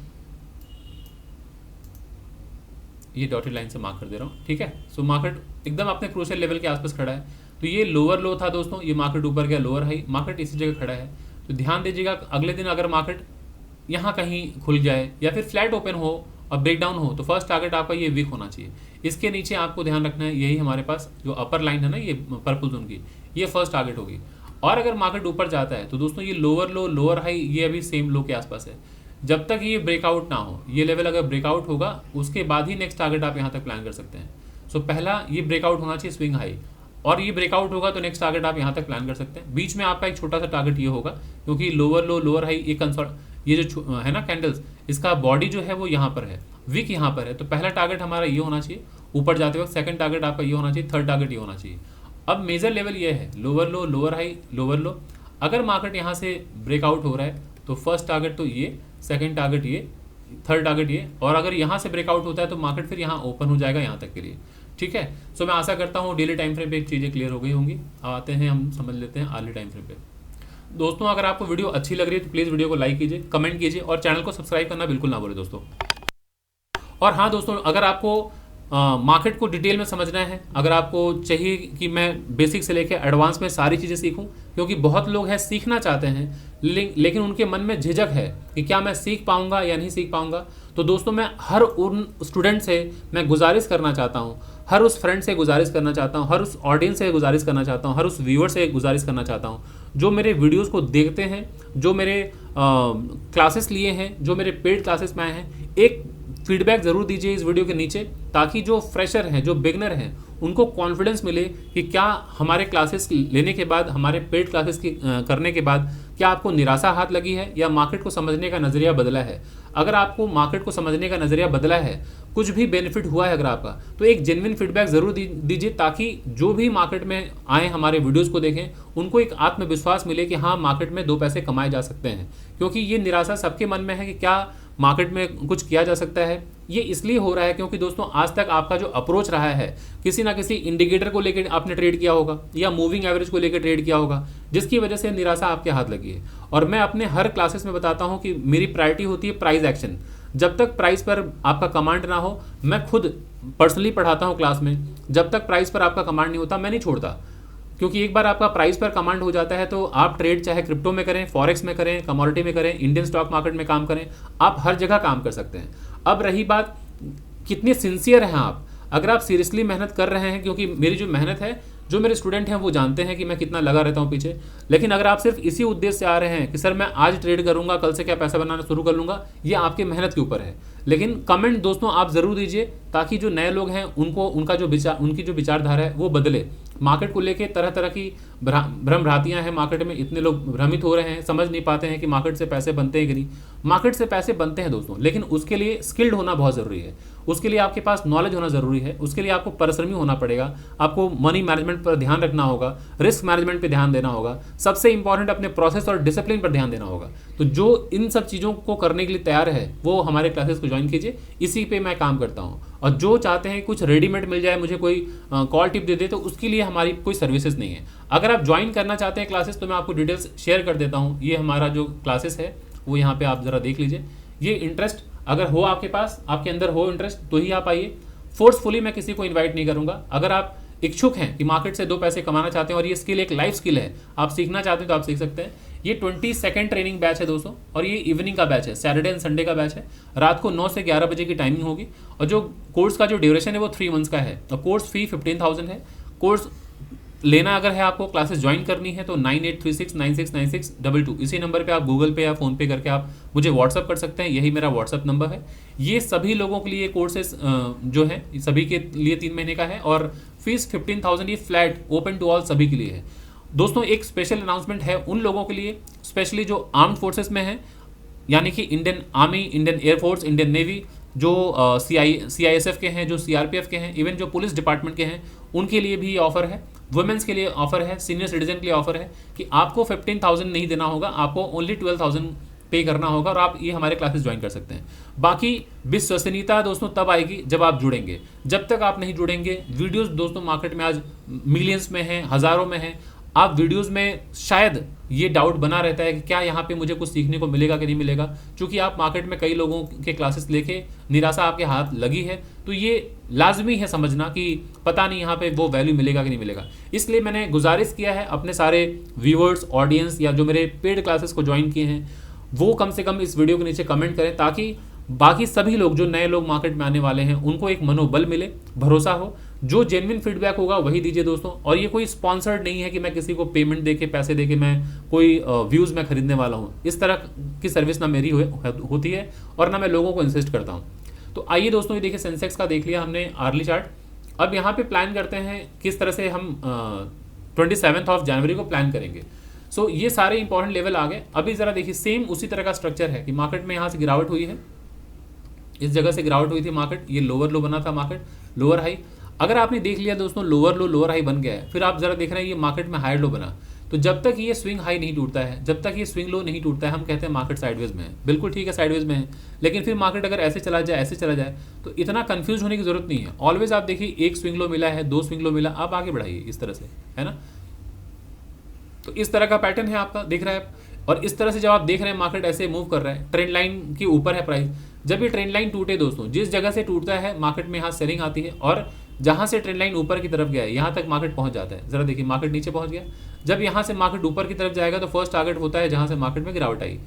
ये डॉटेड लाइन से मार्क कर दे रहा हूँ, ठीक है। सो मार्केट एकदम अपने क्रूशियल लेवल के आसपास खड़ा है। तो ये लोअर लो था दोस्तों, ये मार्केट ऊपर गया, लोअर हाई, मार्केट इसी जगह खड़ा है। तो ध्यान दीजिएगा, अगले दिन अगर मार्केट यहाँ कहीं खुल जाए या फिर फ्लैट ओपन हो और ब्रेकडाउन हो, तो फर्स्ट टारगेट आपका ये वीक होना चाहिए। इसके नीचे आपको ध्यान रखना है, यही हमारे पास जो अपर लाइन है ना, ये पर्पल जोन की, ये फर्स्ट टारगेट होगी। और अगर मार्केट ऊपर जाता है तो दोस्तों ये लोअर लो लोअर हाई ये अभी सेम लो के आसपास है। जब तक ये ब्रेकआउट ना हो, ये लेवल अगर ब्रेकआउट होगा उसके बाद ही नेक्स्ट टारगेट आप यहाँ तक प्लान कर सकते हैं। सो पहला ये ब्रेकआउट होना चाहिए स्विंग हाई, और ये ब्रेकआउट होगा तो नेक्स्ट टारगेट आप यहाँ तक प्लान कर सकते हैं। बीच में आपका एक छोटा सा टारगेट ये होगा, क्योंकि लोअर लो लोअर हाई ये जो है ना कैंडल्स, इसका बॉडी जो है वो यहाँ पर है, वीक यहाँ पर है। तो पहला टारगेट हमारा ये होना चाहिए ऊपर जाते वक्त, सेकंड टारगेट आपका ये होना चाहिए, थर्ड टारगेट ये होना चाहिए। अब मेजर लेवल ये है lower low lower high lower लो। अगर मार्केट यहाँ से ब्रेकआउट हो रहा है तो फर्स्ट टारगेट तो ये, सेकंड टारगेट ये, थर्ड टारगेट ये, और अगर यहाँ से ब्रेकआउट होता है तो मार्केट फिर यहाँ ओपन हो जाएगा यहाँ तक के लिए, ठीक है। सो मैं आशा करता हूँ डेली टाइम फ्रेम पे चीज़ें क्लियर हो गई होंगी। आते हैं हम समझ लेते हैं आर्ली टाइम फ्रेम पे। दोस्तों अगर आपको वीडियो अच्छी लग रही है तो प्लीज़ वीडियो को लाइक कीजिए, कमेंट कीजिए और चैनल को सब्सक्राइब करना बिल्कुल ना भूलें दोस्तों। और हाँ दोस्तों, अगर आपको मार्केट को डिटेल में समझना है, अगर आपको चाहिए कि मैं बेसिक से लेकर एडवांस में सारी चीज़ें सीखूं, क्योंकि बहुत लोग हैं सीखना चाहते हैं लेकिन उनके मन में झिझक है कि क्या मैं सीख पाऊंगा या नहीं सीख पाऊंगा। तो दोस्तों मैं हर उन स्टूडेंट से मैं गुजारिश करना चाहता हूं, हर उस फ्रेंड से गुजारिश करना चाहता हूं, हर उस ऑडियंस से गुजारिश करना चाहता हूं, हर उस व्यूअर से गुजारिश करना चाहता हूं जो मेरे वीडियोस को देखते हैं, जो मेरे क्लासेस लिए हैं, जो मेरे पेड क्लासेस में आए हैं, एक फीडबैक ज़रूर दीजिए इस वीडियो के नीचे, ताकि जो फ्रेशर हैं, जो बिगनर हैं, उनको कॉन्फिडेंस मिले कि क्या हमारे क्लासेस लेने के बाद, हमारे पेड क्लासेस की करने के बाद क्या आपको निराशा हाथ लगी है या मार्केट को समझने का नज़रिया बदला है। अगर आपको मार्केट को समझने का नज़रिया बदला है, कुछ भी बेनिफिट हुआ है अगर आपका, तो एक जेन्युइन फीडबैक ज़रूर दीजिए, ताकि जो भी मार्केट में आए हमारे वीडियोस को देखें उनको एक आत्मविश्वास मिले कि हाँ मार्केट में 2 पैसे कमाए जा सकते हैं। क्योंकि ये निराशा सबके मन में है कि क्या मार्केट में कुछ किया जा सकता है। ये इसलिए हो रहा है क्योंकि दोस्तों आज तक आपका जो अप्रोच रहा है, किसी ना किसी इंडिकेटर को लेकर आपने ट्रेड किया होगा या मूविंग एवरेज को लेकर ट्रेड किया होगा, जिसकी वजह से निराशा आपके हाथ लगी है। और मैं अपने हर क्लासेस में बताता हूं कि मेरी प्रायोरिटी होती है प्राइस एक्शन। जब तक प्राइस पर आपका कमांड ना हो, मैं खुद पर्सनली पढ़ाता हूँ क्लास में, जब तक प्राइस पर आपका कमांड नहीं होता मैं नहीं छोड़ता। क्योंकि एक बार आपका प्राइस पर कमांड हो जाता है तो आप ट्रेड चाहे क्रिप्टो में करें, फॉरेक्स में करें, कमोडिटी में करें, इंडियन स्टॉक मार्केट में काम करें, आप हर जगह काम कर सकते हैं। अब रही बात कितने सिंसियर हैं आप, अगर आप सीरियसली मेहनत कर रहे हैं, क्योंकि मेरी जो मेहनत है, जो मेरे स्टूडेंट हैं वो जानते हैं कि मैं कितना लगा रहता हूँ पीछे। लेकिन अगर आप सिर्फ इसी उद्देश्य से आ रहे हैं कि सर मैं आज ट्रेड करूंगा, कल से क्या पैसा बनाना शुरू कर लूँगा, ये आपकी मेहनत के ऊपर है। लेकिन कमेंट दोस्तों आप ज़रूर दीजिए, ताकि जो नए लोग हैं उनको उनकी जो विचारधारा है वो बदले। मार्केट को लेके तरह तरह की भ्रम भ्रांतियाँ हैं मार्केट में, इतने लोग भ्रमित हो रहे हैं, समझ नहीं पाते हैं कि मार्केट से पैसे बनते हैं कि नहीं। मार्केट से पैसे बनते हैं दोस्तों, लेकिन उसके लिए स्किल्ड होना बहुत ज़रूरी है। उसके लिए आपके पास नॉलेज होना ज़रूरी है, उसके लिए आपको परिश्रमी होना पड़ेगा, आपको मनी मैनेजमेंट पर ध्यान रखना होगा, रिस्क मैनेजमेंट पर ध्यान देना होगा, सबसे इंपॉर्टेंट अपने प्रोसेस और डिसिप्लिन पर ध्यान देना होगा। तो जो इन सब चीज़ों को करने के लिए तैयार है वो हमारे क्लासेस को ज्वाइन कीजिए, इसी पे मैं काम करता हूँ। और जो चाहते हैं कुछ रेडीमेड मिल जाए, मुझे कोई कॉल टिप दे दे, तो उसके लिए हमारी कोई सर्विसेज नहीं है। अगर आप ज्वाइन करना चाहते हैं क्लासेस तो मैं आपको डिटेल्स शेयर कर देता हूँ। ये हमारा जो क्लासेस है वो यहाँ पे आप ज़रा देख लीजिए। ये इंटरेस्ट अगर हो आपके पास, आपके अंदर हो इंटरेस्ट तो ही आप आइए। फोर्सफुली मैं किसी को इन्वाइट नहीं करूँगा। अगर आप इच्छुक हैं कि मार्केट से 2 पैसे कमाना चाहते हैं और ये स्किल एक लाइफ स्किल है, आप सीखना चाहते हैं तो आप सीख सकते हैं। ये 22nd ट्रेनिंग बैच है दोस्तों, और ये इवनिंग का बैच है, सैटरडे एंड संडे का बैच है। रात को 9 से 11 बजे की टाइमिंग होगी। और जो कोर्स का जो ड्यूरेशन है वो 3 मंथ्स का है। और कोर्स फी 15,000 है। कोर्स लेना अगर है आपको, क्लासेस ज्वाइन करनी है तो 9836969622 इसी नंबर पे आप गूगल पे या फ़ोन पे करके आप मुझे व्हाट्सअप कर सकते हैं। यही मेरा व्हाट्सअप नंबर है। ये सभी लोगों के लिए कोर्सेस जो है सभी के लिए 3 महीने का है, और फीस 15,000 ये फ्लैट ओपन टू ऑल सभी के लिए है। दोस्तों एक स्पेशल अनाउंसमेंट है उन लोगों के लिए, स्पेशली जो आर्म्ड फोर्सेस में है, यानी कि Indian army, Indian air force, Indian navy, जो CISF के हैं, जो CRPF के हैं, इवन जो पुलिस डिपार्टमेंट के हैं, उनके लिए भी ऑफर है। वुमेंस के लिए ऑफर है, सीनियर सिटीजन के लिए ऑफर है कि आपको 15,000 नहीं देना होगा, आपको ओनली 12,000 पे करना होगा और आप ये हमारे क्लासेस ज्वाइन कर सकते हैं। बाकी विश्वसनीयता दोस्तों तब आएगी जब आप जुड़ेंगे। जब तक आप नहीं जुड़ेंगे, वीडियोस दोस्तों मार्केट में आज मिलियंस में हैं, हज़ारों में हैं। आप वीडियोस में शायद ये डाउट बना रहता है कि क्या यहाँ पे मुझे कुछ सीखने को मिलेगा कि नहीं मिलेगा, क्योंकि आप मार्केट में कई लोगों के क्लासेस लेके निराशा आपके हाथ लगी है। तो ये लाजमी है समझना कि पता नहीं यहाँ पे वो वैल्यू मिलेगा कि नहीं मिलेगा। इसलिए मैंने गुजारिश किया है अपने सारे व्यूअर्स, ऑडियंस या जो मेरे पेड क्लासेस को ज्वाइन किए हैं वो कम से कम इस वीडियो के नीचे कमेंट करें, ताकि बाकी सभी लोग जो नए लोग मार्केट में आने वाले हैं उनको एक मनोबल मिले, भरोसा हो। जो जेन्युइन फीडबैक होगा वही दीजिए दोस्तों। और ये कोई स्पॉन्सर्ड नहीं है कि मैं किसी को पेमेंट देके, पैसे देके मैं कोई व्यूज़ में खरीदने वाला हूँ। इस तरह की सर्विस ना मेरी होती है और ना मैं लोगों को इंसिस्ट करता हूँ। तो आइए दोस्तों, ये देखिए सेंसेक्स का देख लिया हमने आर्ली चार्ट। अब यहाँ पे प्लान करते हैं किस तरह से हम 27 जनवरी को प्लान करेंगे। सो ये सारे इंपॉर्टेंट लेवल आ गए। अभी ज़रा देखिए सेम उसी तरह का स्ट्रक्चर है कि मार्केट में यहाँ से गिरावट हुई है, इस जगह से गिरावट हुई थी मार्केट, ये लोअर लो बना था मार्केट, लोअर हाई। अगर आपने देख लिया दोस्तों लोअर लो लोअर हाई बन गया है, फिर आप जरा देख रहे हैं ये मार्केट में हायर लो बना। तो जब तक ये स्विंग हाई नहीं टूटता है, जब तक ये स्विंग लो नहीं टूटता है, हम कहते हैं मार्केट साइडवेज में है। बिल्कुल ठीक है, साइडवेज में है, लेकिन फिर मार्केट अगर ऐसे चला जाए, ऐसे चला जाए, तो इतना कंफ्यूज होने की जरूरत नहीं है। ऑलवेज आप देखिए एक स्विंग लो मिला है, 2 स्विंग लो मिला, आप आगे बढ़ाइए इस तरह से, है ना। तो इस तरह का पैटर्न है आपका, दिख रहा है। और इस तरह से जब आप देख रहे हैं मार्केट ऐसे मूव कर रहा है, ट्रेंड लाइन के ऊपर है प्राइस। जब ये ट्रेंड लाइन टूटे दोस्तों, जिस जगह से टूटता है मार्केट में यहाँ सेलिंग आती है, और जहाँ से ट्रेंड लाइन ऊपर की तरफ गया है यहाँ तक मार्केट पहुँच जाता है। जरा देखिए मार्केट नीचे पहुँच गया। जब यहाँ से मार्केट ऊपर की तरफ जाएगा तो फर्स्ट टारगेट होता है जहाँ से मार्केट में गिरावट आई,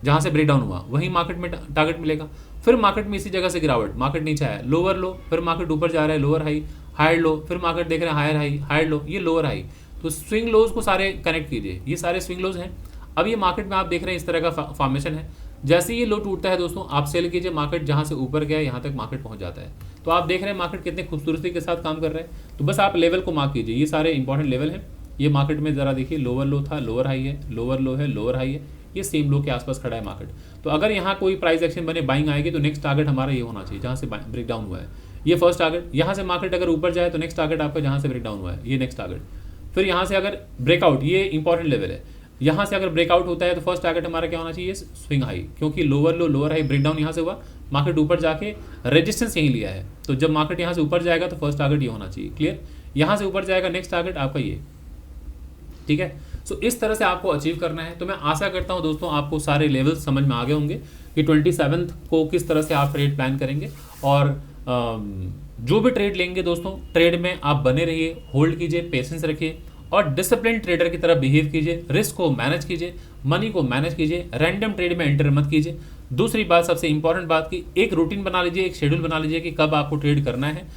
जहाँ से ब्रेकडाउन हुआ वहीं मार्केट में टारगेट मिलेगा। फिर मार्केट में इसी जगह से गिरावट, मार्केट नीचे आया, लोअर लो, फिर मार्केट ऊपर जा रहा है, लोअर हाई, हायर लो, फिर मार्केट देख रहे हैं हायर हाई, हायर लो, ये लोअर हाई। तो स्विंग लोज को सारे कनेक्ट कीजिए, ये सारे स्विंग लोज हैं। अब ये मार्केट में आप देख रहे हैं इस तरह का फॉर्मेशन है। जैसे ये लो टूटता है दोस्तों, आप सेल कीजिए, मार्केट जहाँ से ऊपर गया यहाँ तक मार्केट पहुँच जाता है। तो आप देख रहे हैं मार्केट कितने खूबसूरती के साथ काम कर रहे हैं। तो बस आप लेवल को मार्क कीजिए, ये सारे इंपॉर्टेंट लेवल हैं। ये मार्केट में ज़रा देखिए लोअर लो था, लोअर हाई है, लोअर लो है, लोअर हाई है, ये सेम लो के आसपास खड़ा है मार्केट। तो अगर यहाँ कोई प्राइस एक्शन बने, बाइंग आएगी, तो नेक्स्ट टारगेट हमारा ये होना चाहिए जहाँ से ब्रेकडाउन हुआ है, ये फर्स्ट टारगेट। यहाँ से मार्केट अगर ऊपर जाए तो नेक्स्ट टारगेट आपका जहाँ से ब्रेकडाउन हुआ है, ये नेक्स्ट टारगेट। फिर यहाँ से अगर ब्रेकआउट, ये इंपॉर्टेंट लेवल है, यहाँ से अगर ब्रेकआउट होता है तो फर्स्ट टारगेट हमारा क्या होना चाहिए, स्विंग हाई, क्योंकि lower low lower high breakdown यहाँ से हुआ, मार्केट ऊपर जाके रेजिस्टेंस यहीं लिया है। तो जब मार्केट यहाँ से ऊपर जाएगा तो फर्स्ट टारगेट ये होना चाहिए, क्लियर। यहाँ से ऊपर जाएगा, नेक्स्ट टारगेट आपका ये, ठीक है। सो इस तरह से आपको अचीव करना है। तो मैं आशा करता हूँ दोस्तों आपको सारे लेवल्स समझ में आ गए होंगे कि 27 को किस तरह से आप ट्रेड प्लान करेंगे। और जो भी ट्रेड लेंगे दोस्तों, ट्रेड में आप बने रहिए, होल्ड कीजिए, पेशेंस रखिए और डिसिप्लिन ट्रेडर की तरह बिहेव कीजिए, रिस्क को मैनेज कीजिए, मनी को मैनेज कीजिए, रैंडम ट्रेड में एंटर मत कीजिए। दूसरी बात, सबसे इंपॉर्टेंट बात की एक रूटीन बना लीजिए, एक शेड्यूल बना लीजिए कि कब आपको ट्रेड करना है।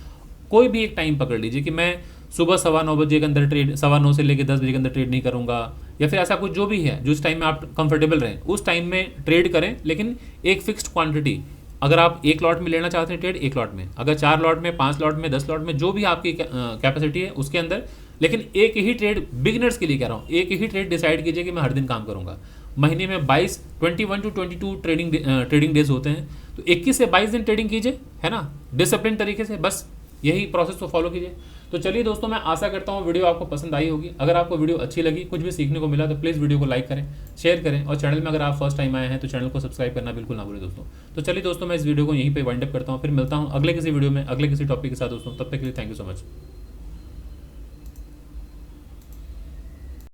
कोई भी एक टाइम पकड़ लीजिए कि मैं सुबह 9:15 बजे के अंदर ट्रेड, 9:15 से लेकर 10 बजे के अंदर ट्रेड नहीं करूंगा, या फिर ऐसा कुछ जो भी है जिस टाइम में आप कंफर्टेबल रहें उस टाइम में ट्रेड करें, लेकिन एक फिक्स्ड क्वांटिटी। अगर आप 1 लॉट में लेना चाहते हैं ट्रेड, 1 लॉट में, अगर 4 लॉट में, 5 लॉट में, 10 लॉट में, जो भी आपकी कैपेसिटी है उसके अंदर, लेकिन एक ही ट्रेड, बिगिनर्स के लिए कह रहा हूँ, एक ही ट्रेड डिसाइड कीजिए कि मैं हर दिन काम करूंगा। महीने में 21 to 22 ट्रेडिंग डेज होते हैं। तो 21 से 22 दिन ट्रेडिंग कीजिए, है ना, डिसिप्लिन तरीके से, बस यही प्रोसेस को फॉलो कीजिए। तो चलिए दोस्तों, मैं आशा करता हूँ वीडियो आपको पसंद आई होगी। अगर आपको वीडियो अच्छी लगी, कुछ भी सीखने को मिला, तो प्लीज़ वीडियो को लाइक करें, शेयर करें, और चैनल में अगर आप फर्स्ट टाइम आए हैं तो चैनल को सब्सक्राइब करना बिल्कुल ना भूलें दोस्तों। तो चलिए दोस्तों, मैं इस वीडियो को यहीं पे वाइंड अप करता हूँ, फिर मिलता हूँ अगले किसी वीडियो में अगले किसी टॉपिक के साथ दोस्तों। तब तक के लिए थैंक यू सो मच।